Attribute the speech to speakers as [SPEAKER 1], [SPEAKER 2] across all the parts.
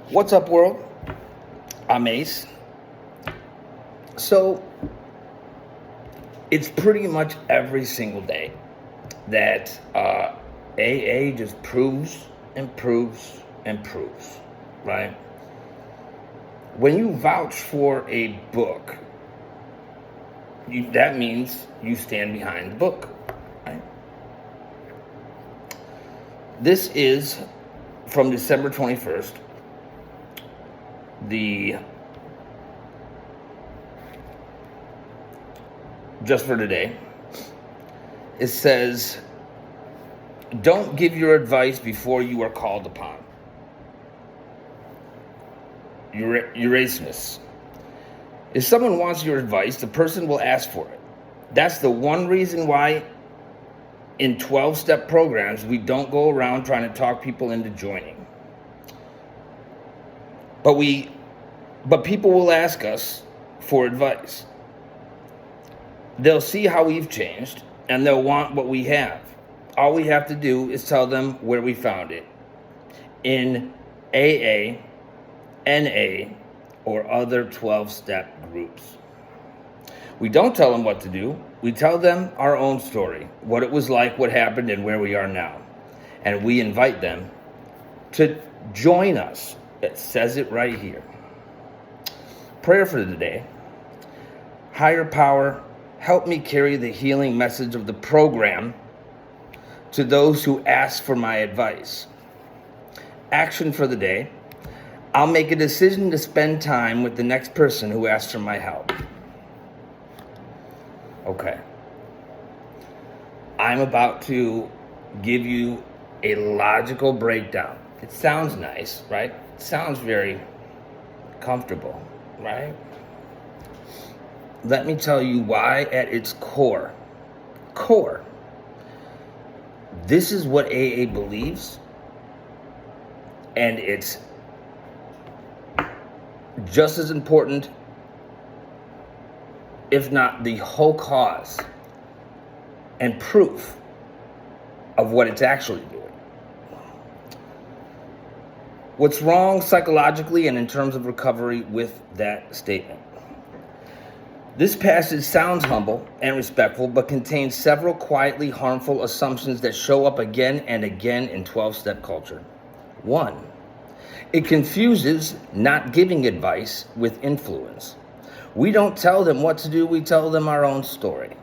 [SPEAKER 1] What's up, world? I'm Ace. So, it's pretty much every single day that AA just proves and proves and proves, right? When you vouch for a book, that means you stand behind the book, right? This is from December 21st. Just for today, it says, don't give your advice before you are called upon. Erasmus. If someone wants your advice, the person will ask for it. That's the one reason why in 12-step programs, we don't go around trying to talk people into joining. But people will ask us for advice. They'll see how we've changed, and they'll want what we have. All we have to do is tell them where we found it. In AA, NA, or other 12-step groups. We don't tell them what to do. We tell them our own story, what it was like, what happened, and where we are now. And we invite them to join us. It says it right here. Prayer for the day. Higher power, help me carry the healing message of the program to those who ask for my advice. Action for the day. I'll make a decision to spend time with the next person who asks for my help. Okay. I'm about to give you a logical breakdown. It sounds nice, right? It sounds very comfortable, right? Let me tell you why at its core, this is what AA believes, and it's just as important, if not the whole cause and proof of what it's actually doing. What's wrong psychologically and in terms of recovery with that statement? This passage sounds humble and respectful, but contains several quietly harmful assumptions that show up again and again in 12-step culture. 1, it confuses not giving advice with influence. We don't tell them what to do, we tell them our own story.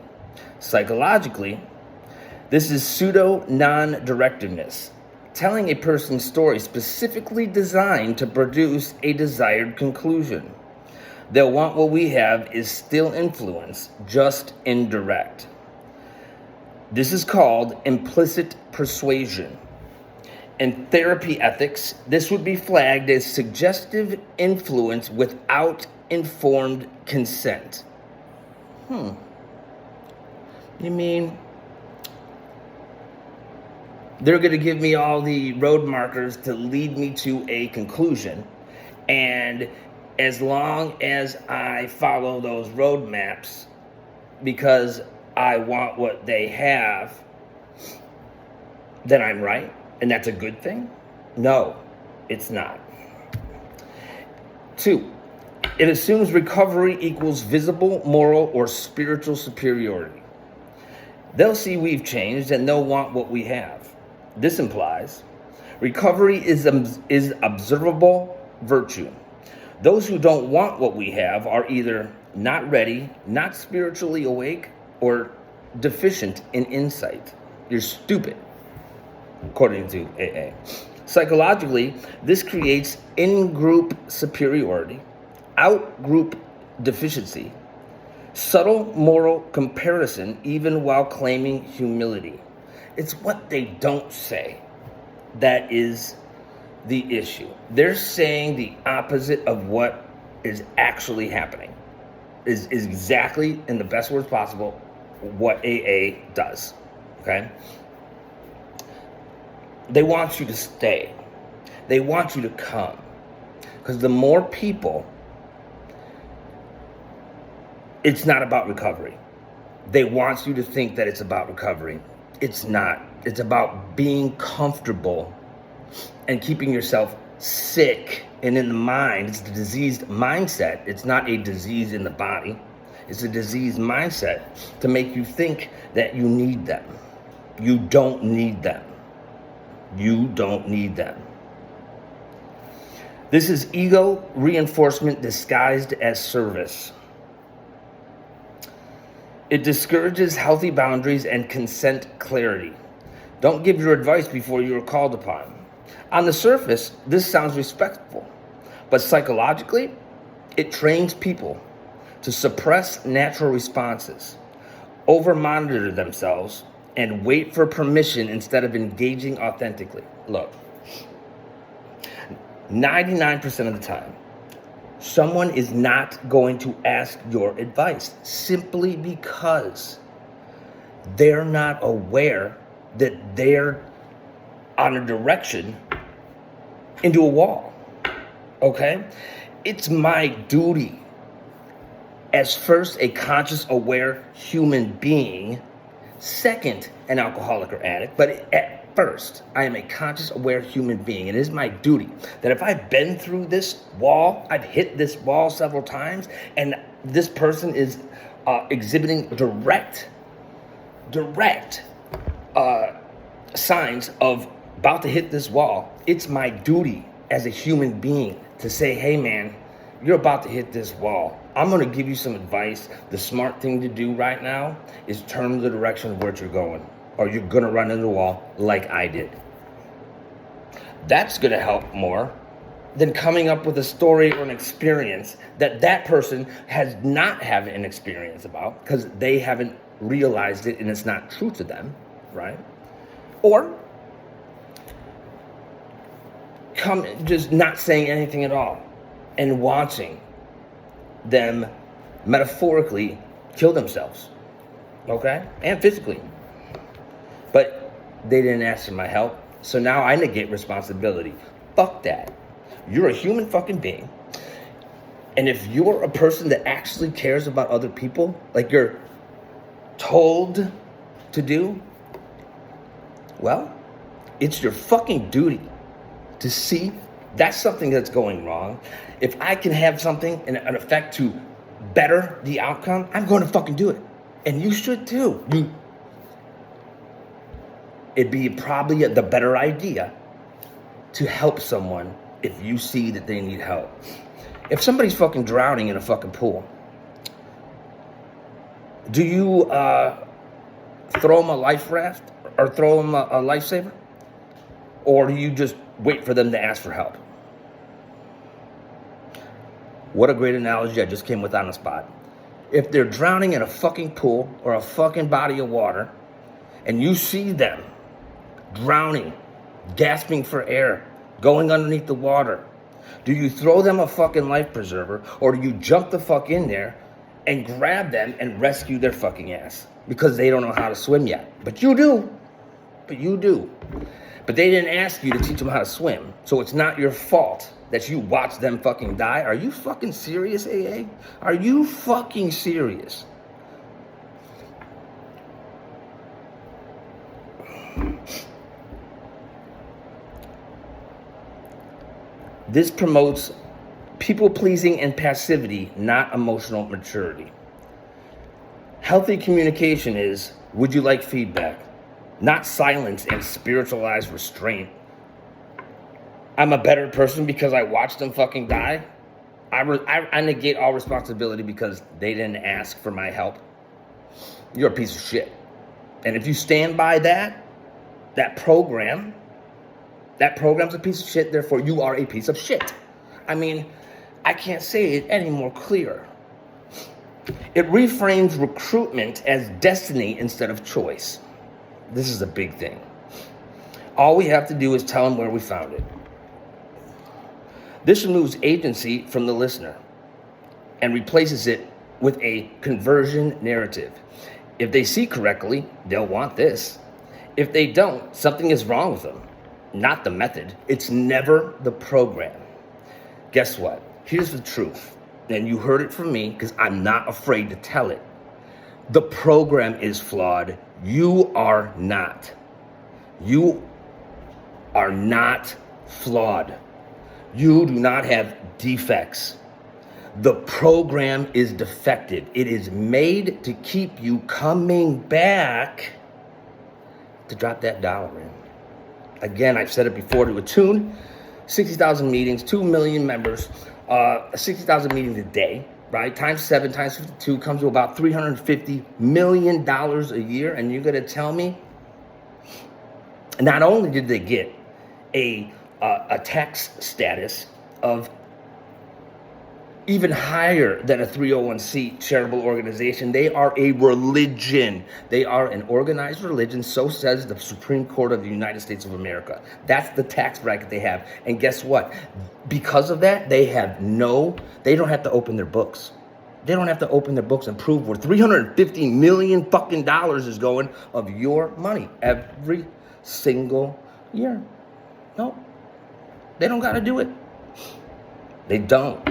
[SPEAKER 1] Psychologically, this is pseudo-non-directiveness, telling a person's story specifically designed to produce a desired conclusion. They'll want what we have is still influence, just indirect. This is called implicit persuasion. In therapy ethics, this would be flagged as suggestive influence without informed consent. You mean they're going to give me all the road markers to lead me to a conclusion, and as long as I follow those road maps because I want what they have, then I'm right, and that's a good thing? No, it's not. 2, it assumes recovery equals visible, moral, or spiritual superiority. They'll see we've changed and they'll want what we have. This implies recovery is observable virtue. Those who don't want what we have are either not ready, not spiritually awake, or deficient in insight. You're stupid, according to AA. Psychologically, this creates in-group superiority, out-group deficiency, subtle moral comparison, even while claiming humility. It's what they don't say that is the issue. They're saying the opposite of what is actually happening. Is exactly, in the best words possible, what AA does. Okay? They want you to stay. They want you to come. Because the more people, it's not about recovery. They want you to think that it's about recovery. It's not. It's about being comfortable and keeping yourself sick And in the mind, it's the diseased mindset. It's not a disease in the body. It's a diseased mindset to make you think that you need them. You don't need them. You don't need them. This is ego reinforcement disguised as service. It discourages healthy boundaries and consent clarity. Don't give your advice before you are called upon. On the surface, this sounds respectful, but psychologically, it trains people to suppress natural responses, over-monitor themselves, and wait for permission instead of engaging authentically. Look, 99% of the time, someone is not going to ask your advice simply because they're not aware that they're on a direction into a wall, okay? It's my duty as first a conscious, aware human being, second an alcoholic or addict, but at first I am a conscious, aware human being. It is my duty that if I've been through this wall, I've hit this wall several times, and this person is exhibiting direct signs of about to hit this wall, it's my duty as a human being to say, hey man, you're about to hit this wall. I'm gonna give you some advice. The smart thing to do right now is turn the direction of where you're going, or you're gonna run into the wall like I did. That's gonna help more than coming up with a story or an experience that that person has not had an experience about because they haven't realized it and it's not true to them, right? Or come just not saying anything at all and watching them metaphorically kill themselves, okay? And physically. But they didn't ask for my help, so now I negate responsibility. Fuck that. You're a human fucking being. And if you're a person that actually cares about other people, like you're told to do, well, it's your fucking duty to see that's something that's going wrong. If I can have something and an effect to better the outcome, I'm going to fucking do it. And you should too. It'd be probably the better idea to help someone if you see that they need help. If somebody's fucking drowning in a fucking pool, do you throw them a life raft or throw them a lifesaver? Or do you just wait for them to ask for help? What a great analogy I just came with on the spot. If they're drowning in a fucking pool or a fucking body of water, and you see them drowning, gasping for air, going underneath the water, do you throw them a fucking life preserver, or do you jump the fuck in there and grab them and rescue their fucking ass? Because they don't know how to swim yet. But you do. But they didn't ask you to teach them how to swim. So it's not your fault that you watch them fucking die. Are you fucking serious, AA? Are you fucking serious? This promotes people-pleasing and passivity, not emotional maturity. Healthy communication is, would you like feedback? Not silence and spiritualized restraint. I'm a better person because I watched them fucking die. I negate all responsibility because they didn't ask for my help. You're a piece of shit. And if you stand by that program's a piece of shit, therefore you are a piece of shit. I mean, I can't say it any more clear. It reframes recruitment as destiny instead of choice. This is a big thing. All we have to do is tell them where we found it. This removes agency from the listener and replaces it with a conversion narrative. If they see correctly, they'll want this. If they don't, something is wrong with them. Not the method. It's never the program. Guess what? Here's the truth. And you heard it from me because I'm not afraid to tell it. The program is flawed. You are not. You are not flawed. You do not have defects. The program is defective. It is made to keep you coming back to drop that dollar in. Again, I've said it before, to attune 60,000 meetings, 2 million members, 60,000 meetings a day, right? Times 7, times 52 comes to about $350 million a year. And you're going to tell me, not only did they get a tax status of even higher than a 301c charitable organization, they are a religion. They are an organized religion, so says the Supreme Court of the United States of America. That's the tax bracket they have. And guess what? Because of that, they don't have to open their books. They don't have to open their books and prove where $350 million fucking dollars is going of your money every single year. No, they don't got to do it. They don't.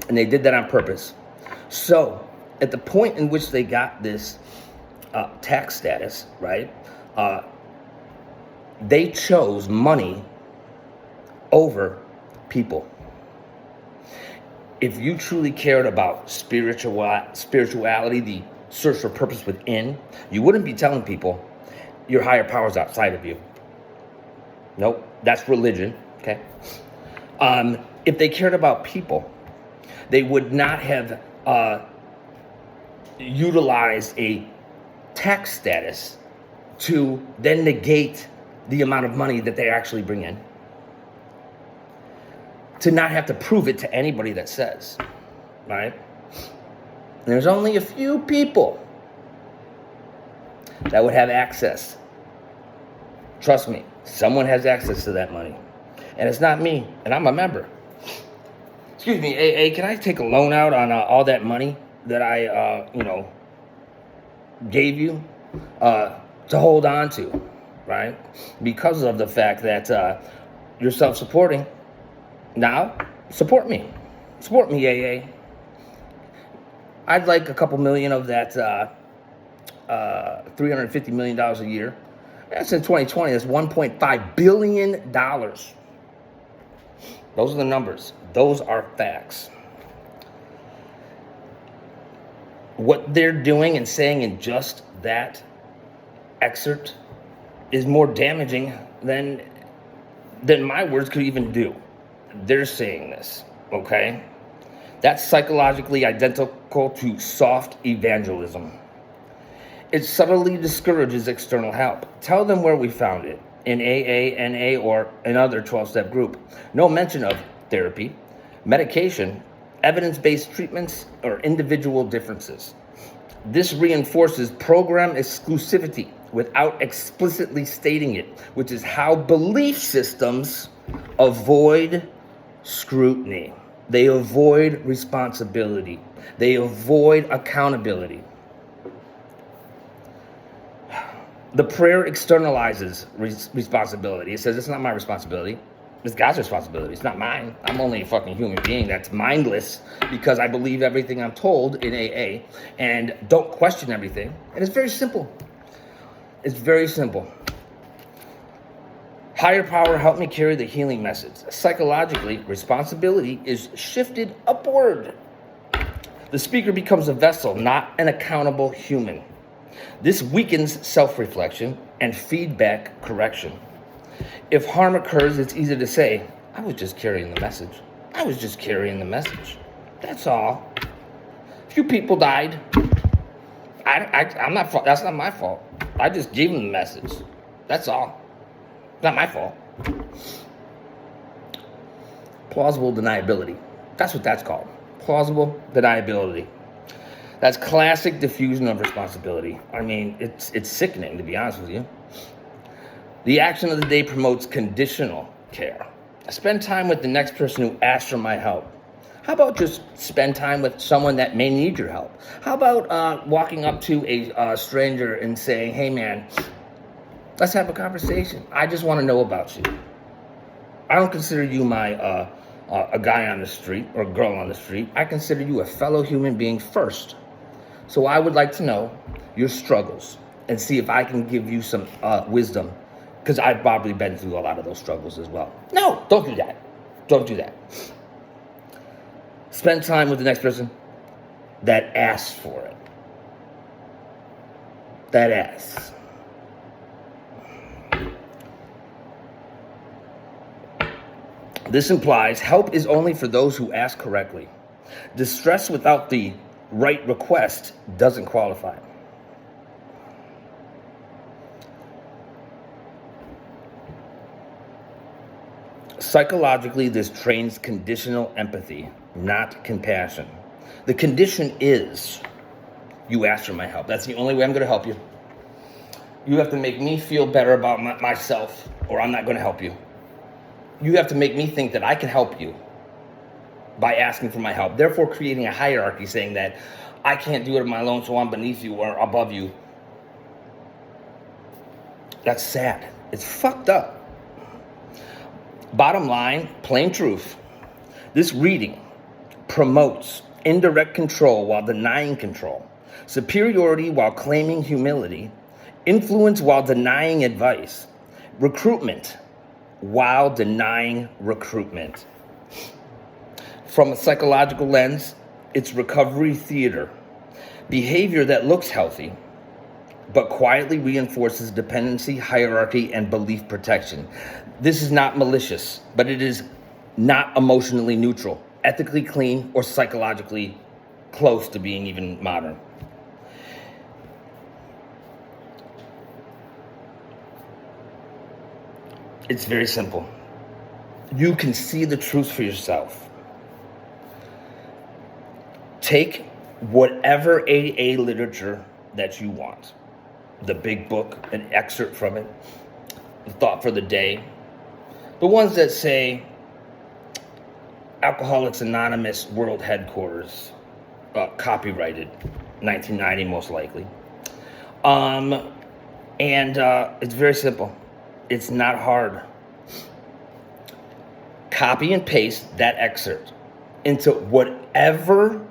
[SPEAKER 1] And they did that on purpose. So at the point in which they got this tax status, right, they chose money over people. If you truly cared about spirituality, the search for purpose within, you wouldn't be telling people your higher power's outside of you. Nope, that's religion, okay? If they cared about people, they would not have utilized a tax status to then negate the amount of money that they actually bring in. To not have to prove it to anybody that says, right? There's only a few people that would have access. Trust me, someone has access to that money. And it's not me, and I'm a member. Excuse me, hey, can I take a loan out on all that money that I, gave you to hold on to, right? Because of the fact that you're self-supporting. Now, support me. Support me, AA. I'd like a couple million of that $350 million a year. That's in 2020. That's $1.5 billion. Those are the numbers. Those are facts. What they're doing and saying in just that excerpt is more damaging than my words could even do. They're saying this, okay? That's psychologically identical to soft evangelism. It subtly discourages external help. Tell them where we found it, in AA, NA, or another 12-step group. No mention of therapy, medication, evidence-based treatments, or individual differences. This reinforces program exclusivity without explicitly stating it, which is how belief systems avoid scrutiny. They avoid responsibility. They avoid accountability. The prayer externalizes responsibility. It says, it's not my responsibility. It's God's responsibility. It's not mine. I'm only a fucking human being that's mindless because I believe everything I'm told in AA and don't question everything. And it's very simple. It's very simple. Higher power, help me carry the healing message. Psychologically, responsibility is shifted upward. The speaker becomes a vessel, not an accountable human. This weakens self-reflection and feedback correction. If harm occurs, it's easy to say, I was just carrying the message. I was just carrying the message. That's all. A few people died. I'm not. That's not my fault. I just gave them the message. That's all. It's not my fault. Plausible deniability. That's what that's called. Plausible deniability. That's classic diffusion of responsibility. I mean, it's sickening, to be honest with you. The action of the day promotes conditional care. Spend time with the next person who asks for my help. How about just spend time with someone that may need your help? How about walking up to a stranger and saying, hey man, let's have a conversation. I just want to know about you. I don't consider you a guy on the street or a girl on the street. I consider you a fellow human being first. So I would like to know your struggles and see if I can give you some wisdom, because I've probably been through a lot of those struggles as well. No, don't do that. Don't do that. Spend time with the next person that asks for it. That asks. This implies help is only for those who ask correctly. Distress without the right request doesn't qualify. Psychologically, this trains conditional empathy, not compassion. The condition is you ask for my help. That's the only way I'm going to help you. You have to make me feel better about myself, or I'm not going to help you. You have to make me think that I can help you by asking for my help, therefore creating a hierarchy saying that I can't do it on my own, so I'm beneath you or above you. That's sad. It's fucked up. Bottom line, plain truth, this reading promotes indirect control while denying control, superiority while claiming humility, influence while denying advice, recruitment while denying recruitment. From a psychological lens, it's recovery theater, behavior that looks healthy, but quietly reinforces dependency, hierarchy, and belief protection. This is not malicious, but it is not emotionally neutral, ethically clean, or psychologically close to being even modern. It's very simple. You can see the truth for yourself. Take whatever AA literature that you want. The big book, an excerpt from it, the thought for the day. The ones that say Alcoholics Anonymous World Headquarters, copyrighted, 1990 most likely. It's very simple. It's not hard. Copy and paste that excerpt into whatever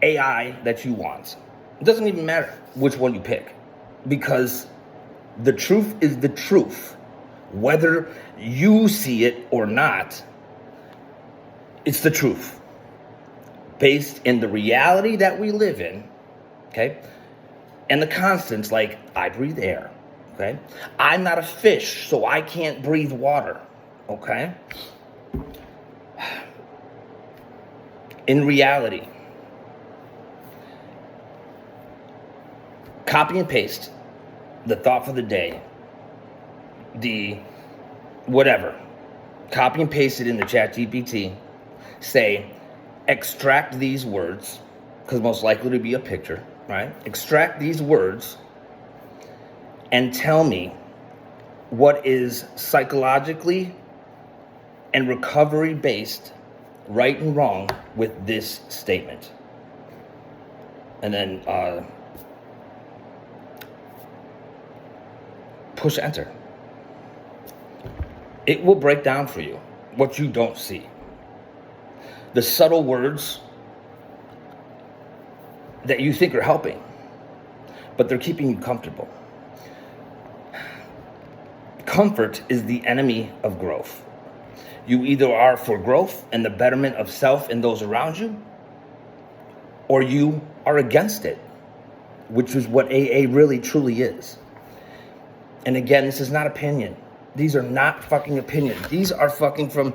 [SPEAKER 1] AI that you want. It doesn't even matter which one you pick, because the truth is the truth. Whether you see it or not, it's the truth. Based in the reality that we live in, okay? And the constants like, I breathe air, okay? I'm not a fish, so I can't breathe water, okay? In reality, copy and paste the thought for the day, the whatever. Copy and paste it into ChatGPT. Say, extract these words, because most likely to be a picture, right? Extract these words and tell me what is psychologically and recovery based, right and wrong with this statement. And then push enter. It will break down for you what you don't see. The subtle words that you think are helping, but they're keeping you comfortable. Comfort is the enemy of growth. You either are for growth and the betterment of self and those around you, or you are against it, which is what AA really truly is. And again, this is not opinion. These are not fucking opinions. These are fucking from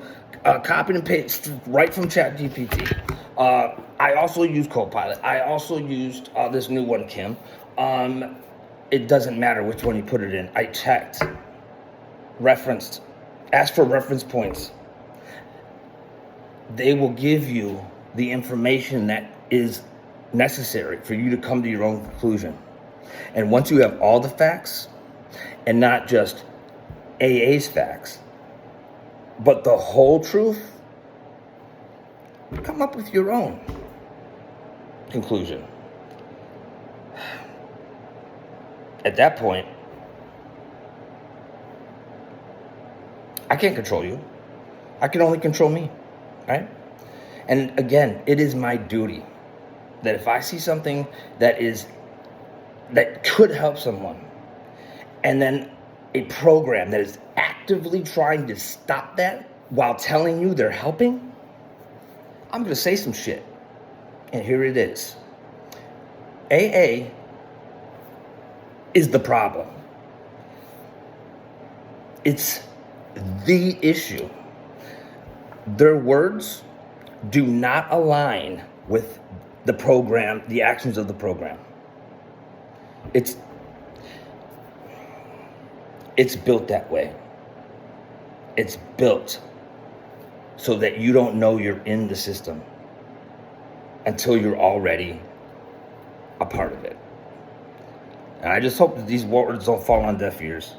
[SPEAKER 1] copy and paste right from ChatGPT. I also use Copilot. I also used this new one, Kim. It doesn't matter which one you put it in. I checked, referenced, asked for reference points. They will give you the information that is necessary for you to come to your own conclusion. And once you have all the facts, and not just AA's facts, but the whole truth, come up with your own conclusion. At that point, I can't control you. I can only control me, right? And again, it is my duty that if I see something that could help someone, and then a program that is actively trying to stop that while telling you they're helping, I'm going to say some shit. And here it is. AA is the problem. It's the issue. Their words do not align with the program, the actions of the program. It's built that way. It's built so that you don't know you're in the system until you're already a part of it. And I just hope that these words don't fall on deaf ears.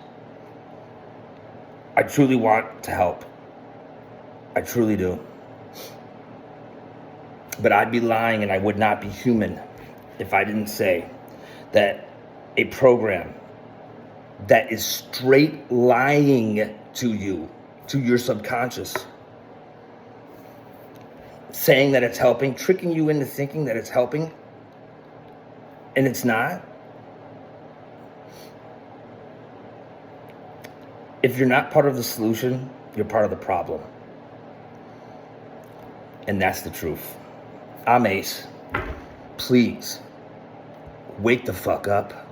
[SPEAKER 1] I truly want to help. I truly do. But I'd be lying and I would not be human if I didn't say that a program that is straight lying to you, to your subconscious, saying that it's helping, tricking you into thinking that it's helping, and it's not. If you're not part of the solution, you're part of the problem. And that's the truth. I'm Ace. Please, wake the fuck up.